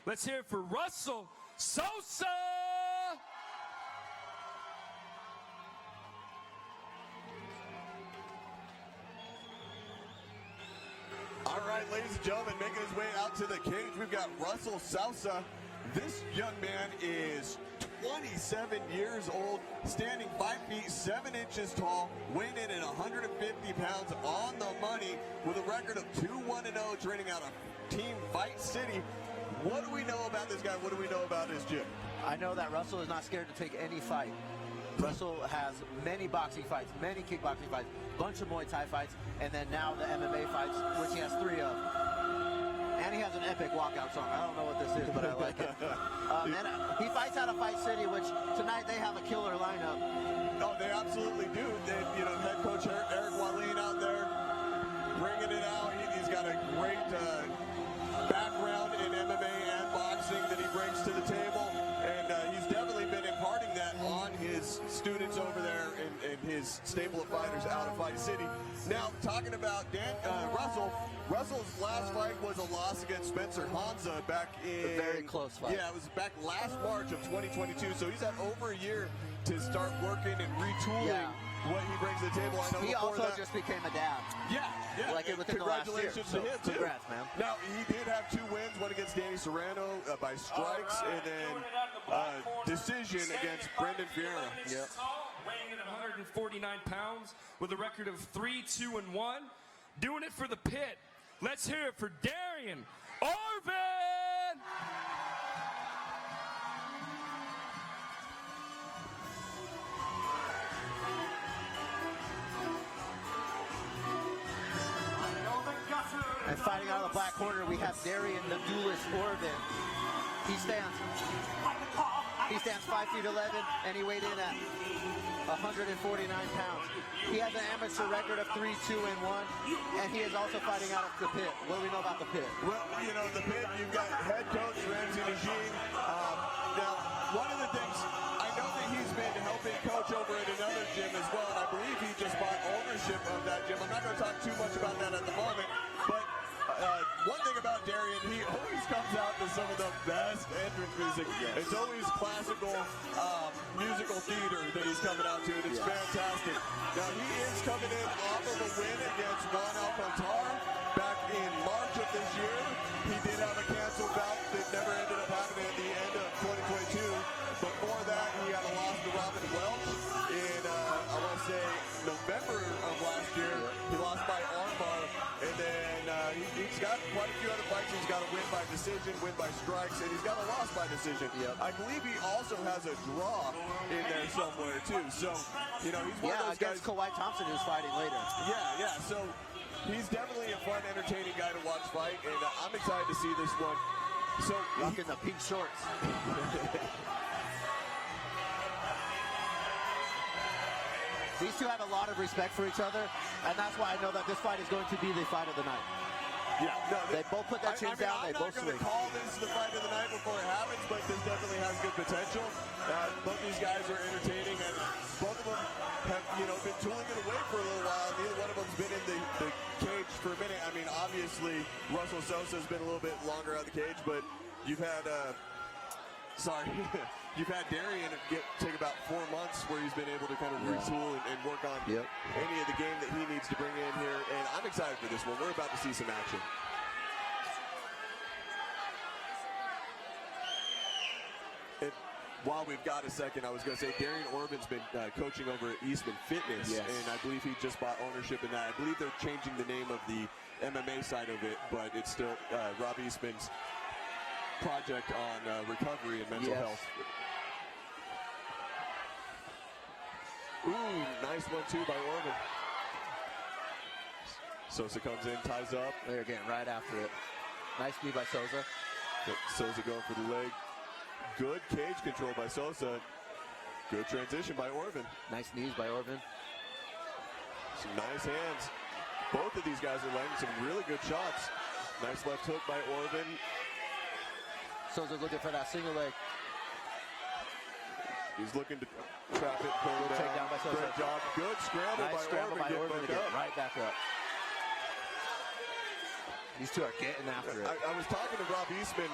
Let's hear it for Russel Sousa. All right, ladies and gentlemen, making his way out to the cage, we've got Russel Sousa. This young man is 27 years old, standing 5 feet 7 inches tall, weighing in at 150 pounds on the money, with a record of 2-1-0, training out of Team Fight City. What do we know about this guy? What do we know about his gym? I know that Russel is not scared to take any fight. Russel has many boxing fights, many kickboxing fights, bunch of Muay Thai fights, and then now the MMA fights, which he has 3 of. And he has an epic walkout song. I don't know what this is, but I like it. And he fights out of Fight City, which tonight they have a killer lineup. Oh, they absolutely do. They, head coach Eric Wallin out there bringing it out. He's got a great background in MMA and boxing that he brings to the table, and he's definitely been imparting that on his students over there and his stable of fighters out of Fight City. Now, talking about Russell's last fight was a loss against Spencer Hansa back in... A very close fight. Yeah, it was back last March of 2022, so he's had over a year to start working and retooling what he brings to the table. I know he also just became a dad. Yeah. Like within the last year. Congratulations to him, too. Congrats, man. Now, he did have 2 wins, one against Danny Serrano by strikes, and then decision against Brendan Vieira. Yep. Weighing in at 149 pounds with a record of 3-2-1. Doing it for the pit. Let's hear it for Darien Orvin. And fighting out of the black corner, we have Darien the Duelist Orvin. He stands 5 feet 11, and he weighed in at 149 pounds. He has an amateur record of 3-2-1, and he is also fighting out of the pit. What do we know about the pit? Well, the pit, you've got head coach Ramsey Najim. Now, one of the things, I know that he's been helping coach over at another gym as well, and I believe he just bought ownership of that gym. I'm not going to talk too much about that at the moment, but one thing about Darien, he always comes out to some of the best entrance music. It's always classical musical theater that he's coming out to, and it's fantastic. Now, he is coming in off of a win against Juan Alcantar back in March of this year. He did have a canceled bout that never ended up happening at the end of 2022. Before that, he had a loss to Robin Welch in, I want to say, November of last year. He lost by armbar, and then he's got quite a few other fights. He's got a win by decision, win by strikes, and he's got a loss by decision. I believe he also has a draw in there somewhere, too. So, he's one of those guys. Against Kawhi Thompson, who's fighting later. Yeah. So, he's definitely a fun, entertaining guy to watch fight, and I'm excited to see this one. So, rocking the pink shorts. These two have a lot of respect for each other, and that's why I know that this fight is going to be the fight of the night. Yeah, no, they both put their chins down. They both swing. I'm not going to call this the fight of the night before it happens, but this definitely has good potential. Both these guys are entertaining, and both of them have, been tooling it away for a little while. Neither one of them's been in the cage for a minute. I mean, obviously, Russel Sousa has been a little bit longer out of the cage, but you've had, you've had Darien take about 4 months where he's been able to kind of retool and work on any of the game that he needs to bring in here. And I'm excited for this one. We're about to see some action. And while we've got a second, I was going to say Darien Orvin's been coaching over at Eastman Fitness, and I believe he just bought ownership in that. I believe they're changing the name of the MMA side of it, but it's still Rob Eastman's project on recovery and mental health. Ooh, nice 1-2 by Orvin. Sousa comes in, ties up. They're getting right after it. Nice knee by Sousa. Sousa going for the leg. Good cage control by Sousa. Good transition by Orvin. Nice knees by Orvin. Some nice hands. Both of these guys are landing some really good shots. Nice left hook by Orvin. Sousa's looking for that single leg. He's looking to trap it, pull it down. By Sousa. Great job. Good scramble by Orvin to get right back up. These two are getting after it. I was talking to Rob Eastman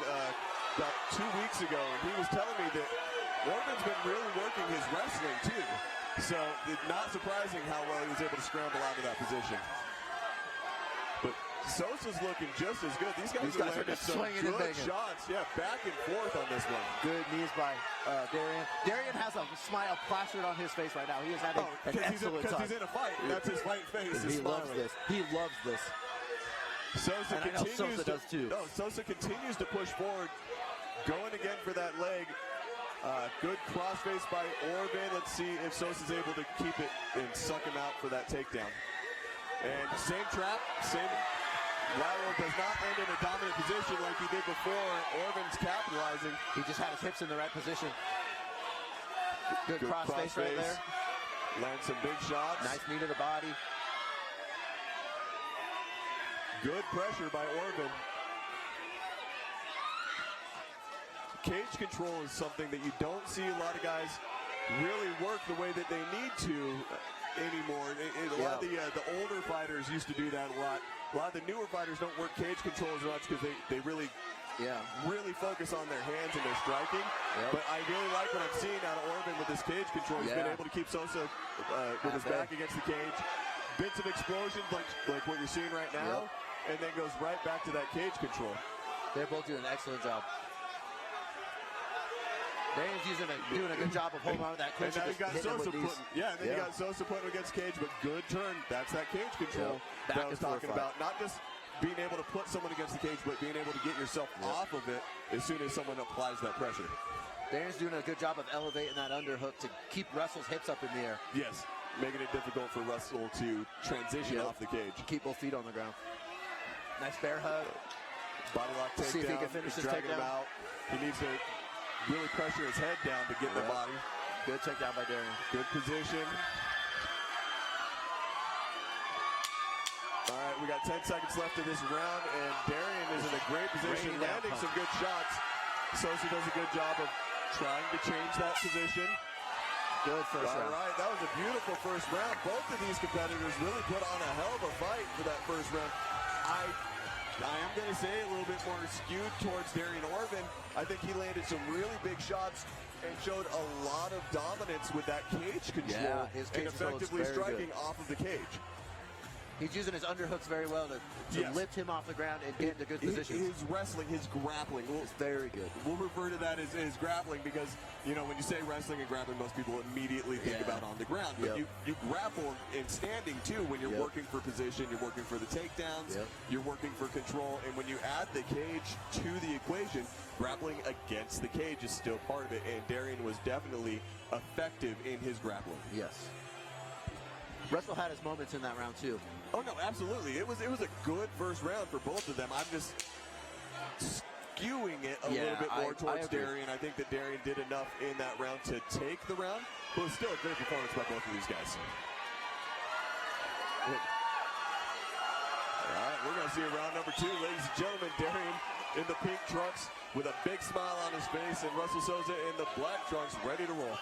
about 2 weeks ago, and he was telling me that Orvin's been really working his wrestling too. So it's not surprising how well he was able to scramble out of that position. But Sousa's looking just as good. These guys are landing some good shots. Yeah, back and forth on this one. Good knees by Darien. Darien has a smile plastered on his face right now. He is having an excellent time. Because he's in a fight. That's his fight face. He loves this. He loves this. Sousa continues does too. No, Sousa continues to push forward, going again for that leg. Good crossface by Orvin. Let's see if Sousa's able to keep it and suck him out for that takedown. And same trap, same. Lateral does not end in a dominant position like he did before. Orvin's capitalizing. He just had his hips in the right position. Good crossface right there. Lands some big shots. Nice knee to the body. Good pressure by Orvin. Cage control is something that you don't see a lot of guys really work the way that they need to anymore. A lot of the older fighters used to do that a lot. A lot of the newer fighters don't work cage control as much because they really focus on their hands and their striking. But I really like what I'm seeing out of Orvin with this cage control. He's been able to keep Sousa with his back against the cage. Bits of explosions like what you're seeing right now, and then goes right back to that cage control. They're both doing an excellent job. Darien's doing a good job of holding on to that clinch. And now you got Sousa you got Sousa putting against cage, but good turn. That's that cage control that I was talking about. Not just being able to put someone against the cage, but being able to get yourself off of it as soon as someone applies that pressure. Darien's doing a good job of elevating that underhook to keep Russell's hips up in the air. Yes, making it difficult for Russell to transition off the cage. Keep both feet on the ground. Nice bear hug. Body lock takedown. See if he can finish this takedown. He needs to really pressure his head down to get in the body. Good takedown by Darien. Good position. All right, we got 10 seconds left of this round, and Darien is in a great position, landing some good shots. Sousa does a good job of trying to change that position. Good first round. All right, that was a beautiful first round. Both of these competitors really put on a hell of a fight for that first round. I am going to say a little bit more skewed towards Darien Orvin. I think he landed some really big shots and showed a lot of dominance with that cage control and effectively striking off of the cage. He's using his underhooks very well to lift him off the ground and get into good positions. His wrestling, his grappling. It's very good. We'll refer to that as his grappling because, you know, when you say wrestling and grappling, most people immediately think about on the ground. But you grapple in standing, too, when you're working for position, you're working for the takedowns, you're working for control. And when you add the cage to the equation, grappling against the cage is still part of it. And Darien was definitely effective in his grappling. Yes. Russell had his moments in that round, too. Oh, no, absolutely. It was a good first round for both of them. I'm just skewing it a little bit more towards Darien. I think that Darien did enough in that round to take the round, but it was still a great performance by both of these guys. All right, we're going to see a round number 2, ladies and gentlemen. Darien in the pink trunks with a big smile on his face, and Russel Sousa in the black trunks ready to roll.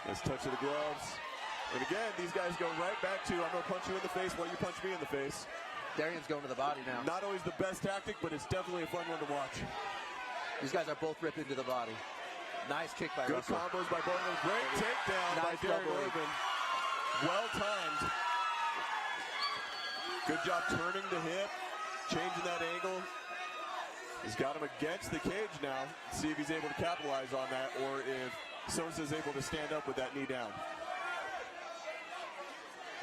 Nice touch of the gloves. And again, these guys go right back to, I'm going to punch you in the face while you punch me in the face. Darien's going to the body now. Not always the best tactic, but it's definitely a fun one to watch. These guys are both ripping to the body. Nice kick by Russell. Good combos by both of them. Great takedown by Darien Orvin. Well timed. Good job turning the hip, changing that angle. He's got him against the cage now. See if he's able to capitalize on that, or if Sousa's able to stand up with that knee down.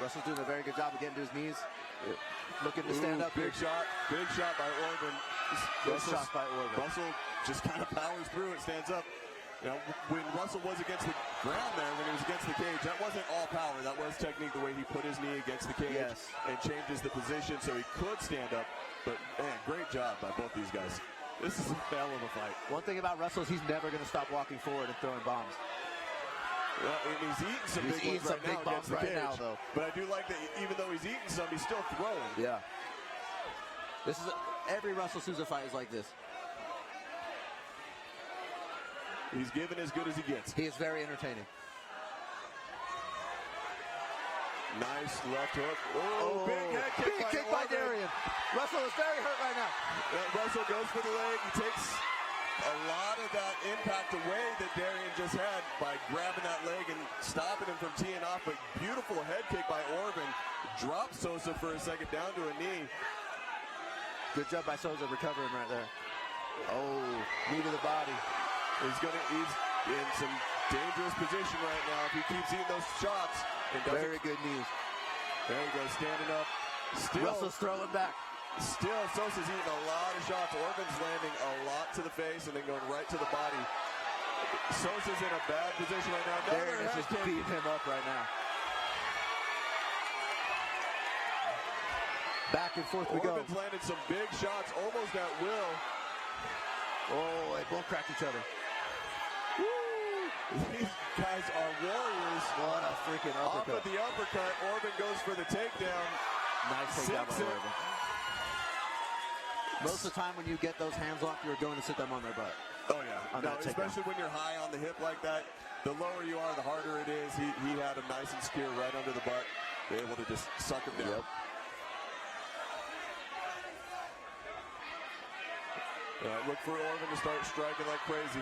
Russell's doing a very good job of getting to his knees. Looking to stand up. Big shot by Orvin. Good shot by Orvin. Russell just kind of powers through it, stands up. You know, when Russell was against the ground there, when he was against the cage, that wasn't all power. That was technique, the way he put his knee against the cage and changes the position so he could stand up. But, man, great job by both these guys. This is a hell of a fight. One thing about Russell is he's never going to stop walking forward and throwing bombs. Well, and he's eating some big ones right now against the cage. Though. But I do like that even though he's eating some, he's still throwing. Yeah. This is every Russell Sousa fight is like this. He's giving as good as he gets. He is very entertaining. Nice left hook. Oh, big head kick, by Darien. Russel is very hurt right now. Russell goes for the leg. He takes a lot of that impact away that Darien just had by grabbing that leg and stopping him from teeing off. But beautiful head kick by Orvin. Drops Sousa for a second down to a knee. Good job by Sousa recovering right there. Oh, knee to the body. He's in some dangerous position right now if he keeps eating those shots. Very good knees. There he goes, standing up. Russell's throwing back. Still, Sousa's eating a lot of shots. Orvin's landing a lot to the face and then going right to the body. Sousa's in a bad position right now. Darien is just beating him up right now. Back and forth we go. Orvin's landed some big shots, almost at will. Oh, they both cracked each other. These guys are warriors. What a freaking uppercut. Off of the uppercut, Orvin goes for the takedown. Nice takedown by Orvin. Most of the time when you get those hands off, you're going to sit them on their butt. Oh, yeah. No, especially when you're high on the hip like that. The lower you are, the harder it is. He had him nice and secure right under the butt. They're able to just suck him down. Yep. Look for Orvin to start striking like crazy.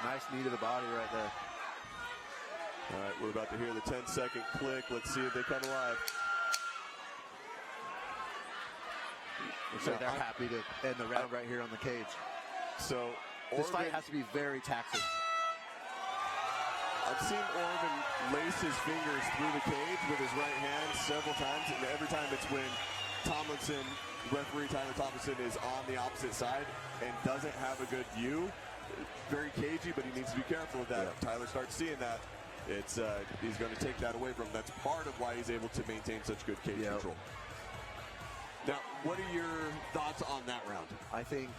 Nice knee to the body right there. All right, we're about to hear the 10-second click. Let's see if they come alive. Looks like they're happy to end the round right here on the cage. So this fight has to be very taxing. I've seen Orvin lace his fingers through the cage with his right hand several times, and every time it's when referee Tyler Tomlinson is on the opposite side and doesn't have a good view. Very cagey, but he needs to be careful of that. If Tyler starts seeing that, he's going to take that away from him. That's part of why he's able to maintain such good cage control. Now, what are your thoughts on that round? I think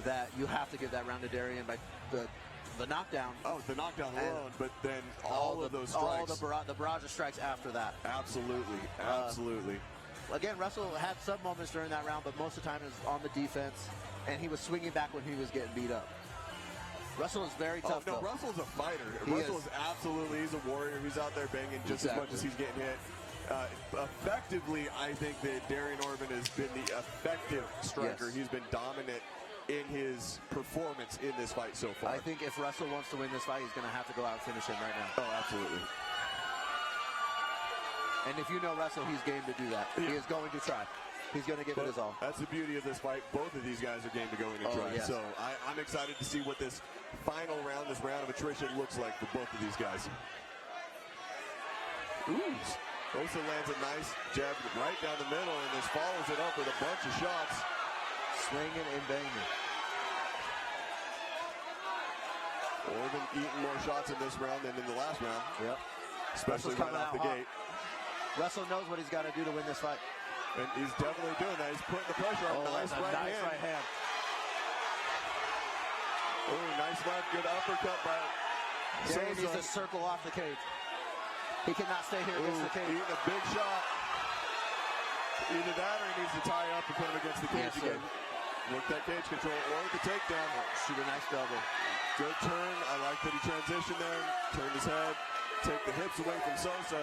that you have to give that round to Darien by the knockdown. Oh, the knockdown alone, but then all of those strikes. All the barrage of strikes after that. Absolutely, absolutely. Again, Russell had some moments during that round, but most of the time it was on the defense, and he was swinging back when he was getting beat up. Russell is very tough, though. Russell's a fighter. Russell is absolutely, he's a warrior. He's out there banging just as much as he's getting hit. Effectively, I think that Darien Orvin has been the effective striker. He's been dominant in his performance in this fight so far. I think if Russell wants to win this fight, he's going to have to go out and finish him right now. Oh, absolutely. And if you know Russell, he's game to do that. He is going to try. He's going to give it his all. That's the beauty of this fight. Both of these guys are game to go in and try. Yes. So I'm excited to see what this final round, this round of attrition, looks like for both of these guys. Sousa lands a nice jab right down the middle and just follows it up with a bunch of shots. Swinging and banging. Orvin eating more shots in this round than in the last round. Yep. Especially right off the gate. Russell knows what he's got to do to win this fight. And he's definitely doing that. He's putting the pressure on. Nice right hand. Oh, nice left. Good uppercut by Sousa. He needs to circle off the cage. He cannot stay here against the cage. Eating a big shot. Either that or he needs to tie up and put him against the cage again. Work that cage control or the takedown. Shoot a nice double. Good turn. I like that he transitioned there. Turned his head. Take the hips away from Sousa.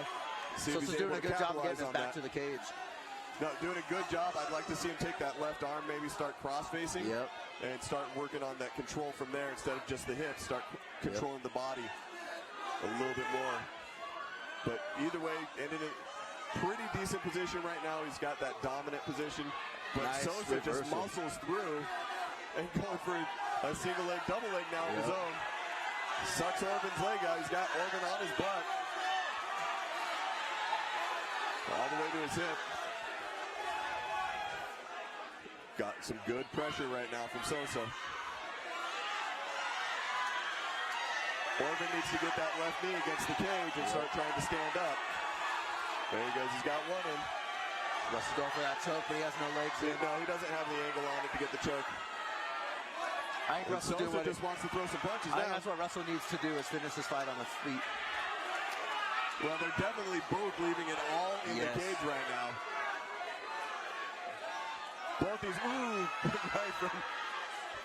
Sousa's doing a good job of getting him back to the cage. No, doing a good job. I'd like to see him take that left arm, maybe start cross-facing, and start working on that control from there instead of just the hips. Start controlling the body a little bit more. But either way, ended in a pretty decent position right now. He's got that dominant position. But Sousa just muscles through and going for a single leg, double leg now of his own. Sucks Orvin's leg out. He's got Orvin on his butt. All the way to his hip. Got some good pressure right now from Sousa. Orvin needs to get that left knee against the cage and start trying to stand up. There he goes. He's got one in. Russell's going for that choke, but he has no legs in. No, he doesn't have the angle on it to get the choke. I think Russell just wants to throw some punches now. I think that's what Russell needs to do is finish this fight on the feet. Well, they're definitely both leaving it all in the cage right now. Both these,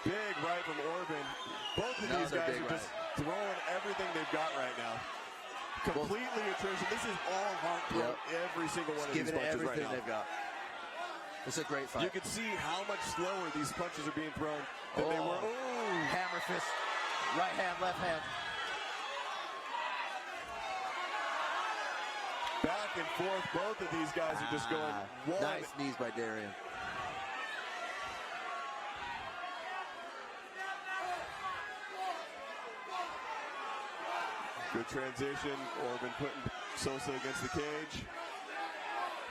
big right from Orvin. Both of these guys are just throwing everything they've got right now. completely attrition. This is all heart thrown. Every single one of these Giving it punches everything right now. they've got. It's a great fight. You can see how much slower these punches are being thrown than they were. Ooh. Hammer fist. Right hand, left hand. Back and forth. Both of these guys are just going one. Nice knees by Darien. Good transition. Orvin putting Sousa against the cage.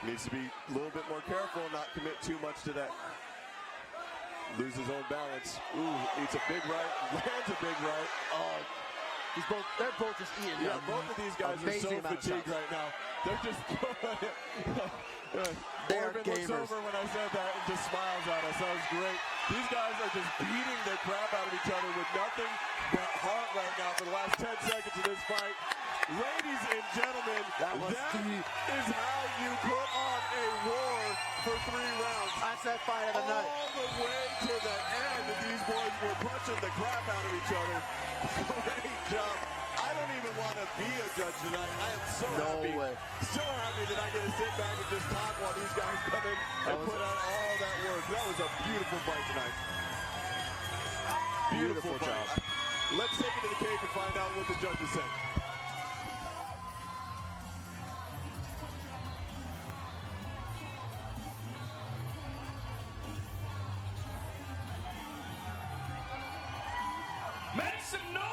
Needs to be a little bit more careful, not commit too much to that. Lose his own balance. Ooh, eats a big right, lands a big right. Oh, they're both just eating. Yeah, both of these guys are so fatigued right now. They're just Orvin looks over when I said that and just smiles at us. That was great. These guys are just beating the crap out of each other with nothing but heart right now for the last 10 seconds of this fight. Ladies and gentlemen, that is how you put on a war for 3 rounds. I said fight of the night. All the way to the end, these boys were punching the crap out of each other. Great job. I don't even want to be a judge tonight. I am so happy. So happy that I get to sit back and just talk while these guys come in and put on all that work. That was a beautiful fight tonight. Beautiful job. Let's take it to the cage and find out what the judges say. Make some noise!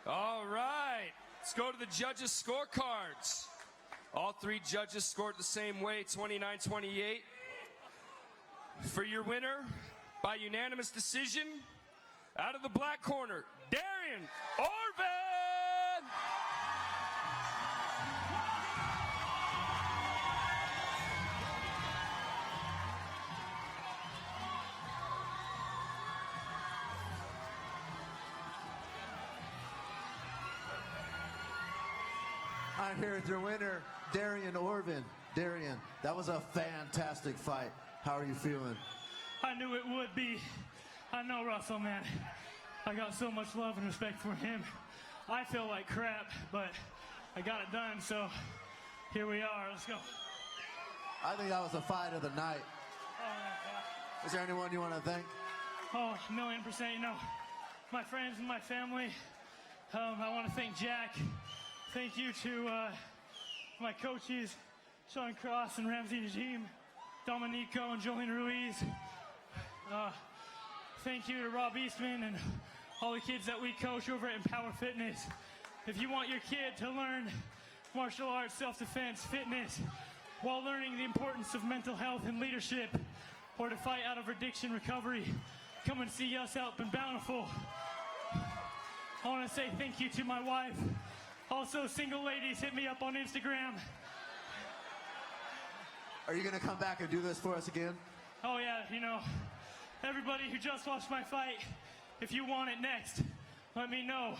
All right, let's go to the judges' scorecards. All 3 judges scored the same way, 29-28. For your winner, by unanimous decision, out of the black corner, Darien Orvin! I'm here with your winner, Darien Orvin. Darien, that was a fantastic fight. How are you feeling? I knew it would be. I know Russell, man. I got so much love and respect for him. I feel like crap, but I got it done, so here we are. Let's go. I think that was the fight of the night. Is there anyone you want to thank? Oh, 1,000,000%. You know, my friends and my family. I want to thank Jack. Thank you to my coaches, Sean Cross and Ramsey Najim, Dominico and Jolene Ruiz. Thank you to Rob Eastman and all the kids that we coach over at Empower Fitness. If you want your kid to learn martial arts, self-defense, fitness, while learning the importance of mental health and leadership, or to fight out of addiction recovery, come and see us out in Bountiful. I want to say thank you to my wife. Also, single ladies, hit me up on Instagram. Are you going to come back and do this for us again? Oh yeah, you know, everybody who just watched my fight, if you want it next, let me know.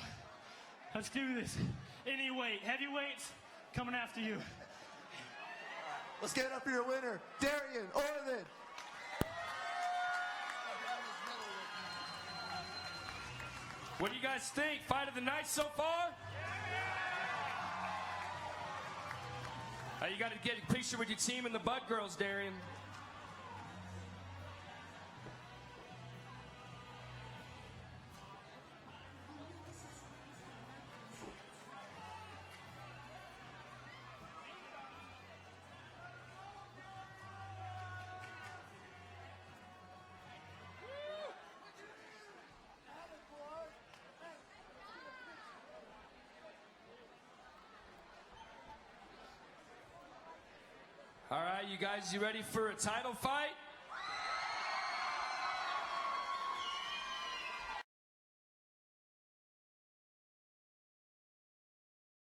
Let's do this. Any weight, heavyweights, coming after you. Let's get it up for your winner, Darien Orvin. What do you guys think? Fight of the night so far? You got to get a picture with your team and the Bud Girls, Darien. All right, you guys, you ready for a title fight?